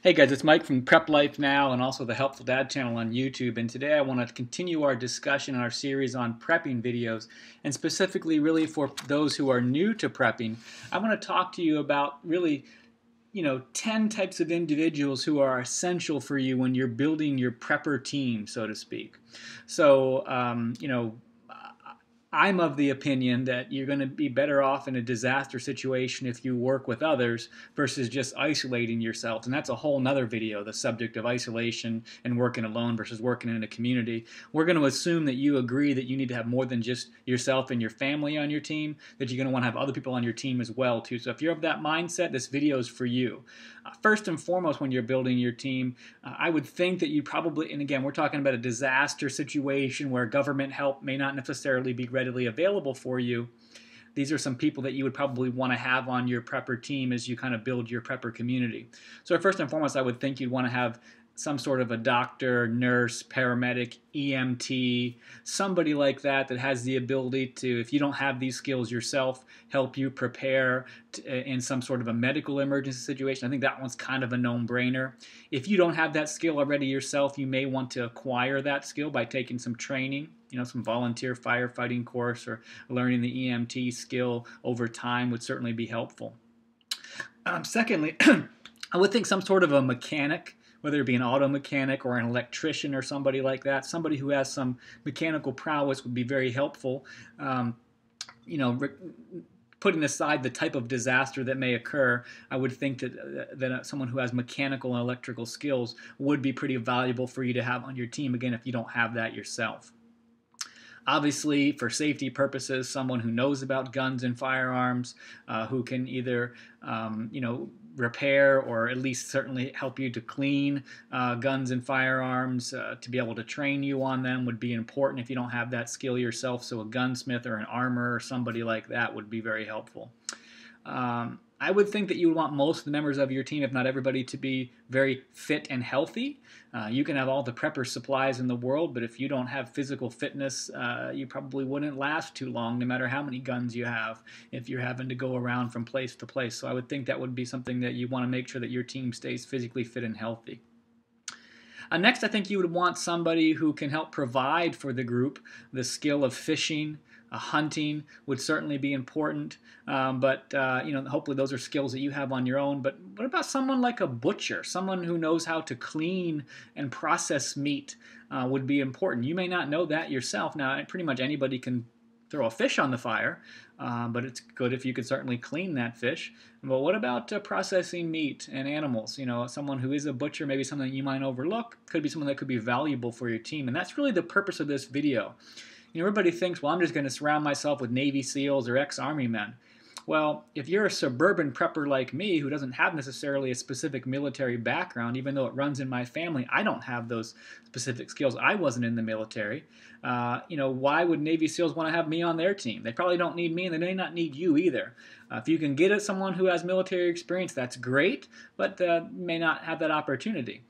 Hey guys, it's Mike from Prep Life Now and also the Helpful Dad channel on YouTube. And today I want to continue our discussion in our series on prepping videos. And specifically, really for those who are new to prepping, I want to talk to you about really 10 types of individuals who are essential for you when you're building your prepper team, so to speak. So, I'm of the opinion that you're going to be better off in a disaster situation if you work with others versus just isolating yourself. And that's a whole nother video, the subject of isolation and working alone versus working in a community. We're going to assume that you agree that you need to have more than just yourself and your family on your team, that you're going to want to have other people on your team as well too. So if you're of that mindset, this video is for you. First and foremost, when you're building your team, I would think that you probably, and again, we're talking about a disaster situation where government help may not necessarily be readily available for you. These are some people that you would probably want to have on your prepper team as you kind of build your prepper community. So first and foremost, I would think you'd want to have some sort of a doctor, nurse, paramedic, EMT, somebody like that that has the ability to, if you don't have these skills yourself, help you prepare in some sort of a medical emergency situation. I think that one's kind of a no-brainer. If you don't have that skill already yourself, you may want to acquire that skill by taking some training, some volunteer firefighting course, or learning the EMT skill over time would certainly be helpful. Secondly, I would think some sort of a mechanic, whether it be an auto mechanic or an electrician or somebody like that, somebody who has some mechanical prowess would be very helpful. Putting aside the type of disaster that may occur, I would think that someone who has mechanical and electrical skills would be pretty valuable for you to have on your team, again, if you don't have that yourself. Obviously, for safety purposes, someone who knows about guns and firearms, who can either, repair or at least certainly help you to clean guns and firearms, to be able to train you on them would be important if you don't have that skill yourself. So a gunsmith or an armorer or somebody like that would be very helpful. I would think that you would want most of the members of your team, if not everybody, to be very fit and healthy. You can have all the prepper supplies in the world, but if you don't have physical fitness, you probably wouldn't last too long, no matter how many guns you have, if you're having to go around from place to place. So I would think that would be something that you want to make sure that your team stays physically fit and healthy. Next, I think you would want somebody who can help provide for the group. The skill of fishing, hunting would certainly be important, but hopefully those are skills that you have on your own. But what about someone like a butcher, someone who knows how to clean and process meat would be important. You may not know that yourself. Now, pretty much anybody can throw a fish on the fire, but it's good if you could certainly clean that fish. But what about processing meat and animals? Someone who is a butcher, maybe something you might overlook, could be someone that could be valuable for your team. And that's really the purpose of this video. Everybody thinks, well, I'm just going to surround myself with Navy SEALs or ex-Army men. Well, if you're a suburban prepper like me who doesn't have necessarily a specific military background, even though it runs in my family, I don't have those specific skills. I wasn't in the military. Why would Navy SEALs want to have me on their team? They probably don't need me, and they may not need you either. If you can get at someone who has military experience, that's great, but may not have that opportunity.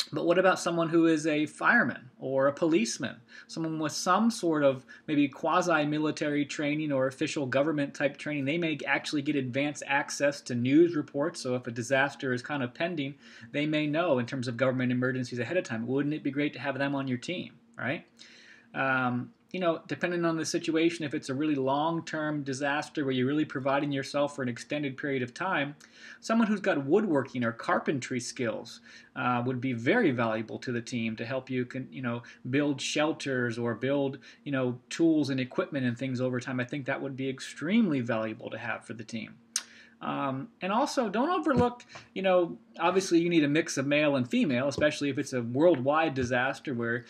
But what about someone who is a fireman or a policeman, someone with some sort of maybe quasi-military training or official government type training? They may actually get advanced access to news reports, so if a disaster is kind of pending, they may know in terms of government emergencies ahead of time. Wouldn't it be great to have them on your team, right? Depending on the situation, if it's a really long-term disaster where you're really providing yourself for an extended period of time, someone who's got woodworking or carpentry skills would be very valuable to the team to help you, build shelters or build, tools and equipment and things over time. I think that would be extremely valuable to have for the team. And also, don't overlook, obviously you need a mix of male and female, especially if it's a worldwide disaster where,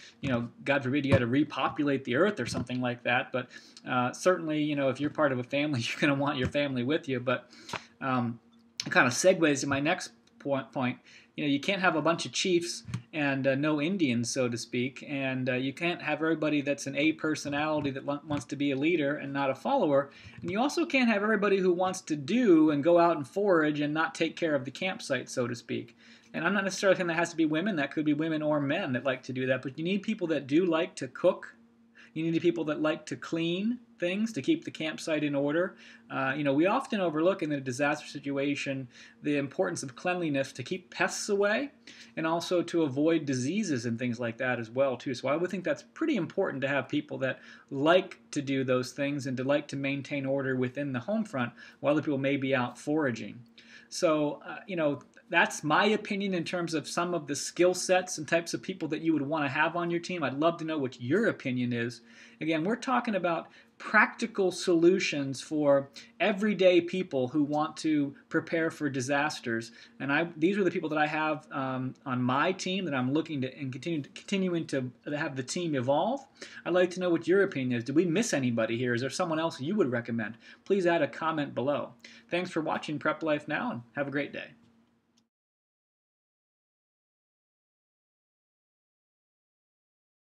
God forbid you had to repopulate the earth or something like that. But certainly, if you're part of a family, you're going to want your family with you. But it kind of segues to my next point. You can't have a bunch of chiefs and no Indians, so to speak, and you can't have everybody that's an A personality that wants to be a leader and not a follower, and you also can't have everybody who wants to do and go out and forage and not take care of the campsite, so to speak. And I'm not necessarily saying that has to be women. That could be women or men that like to do that, but you need people that do like to cook. You need people that like to clean. things to keep the campsite in order. We often overlook in a disaster situation the importance of cleanliness to keep pests away and also to avoid diseases and things like that as well too. So I would think that's pretty important to have people that like to do those things and to like to maintain order within the home front while other people may be out foraging. So, that's my opinion in terms of some of the skill sets and types of people that you would want to have on your team. I'd love to know what your opinion is. Again, we're talking about practical solutions for everyday people who want to prepare for disasters. And these are the people that I have on my team that I'm looking to and continuing to have the team evolve. I'd like to know what your opinion is. Did we miss anybody here? Is there someone else you would recommend? Please add a comment below. Thanks for watching Prep Life Now, and have a great day.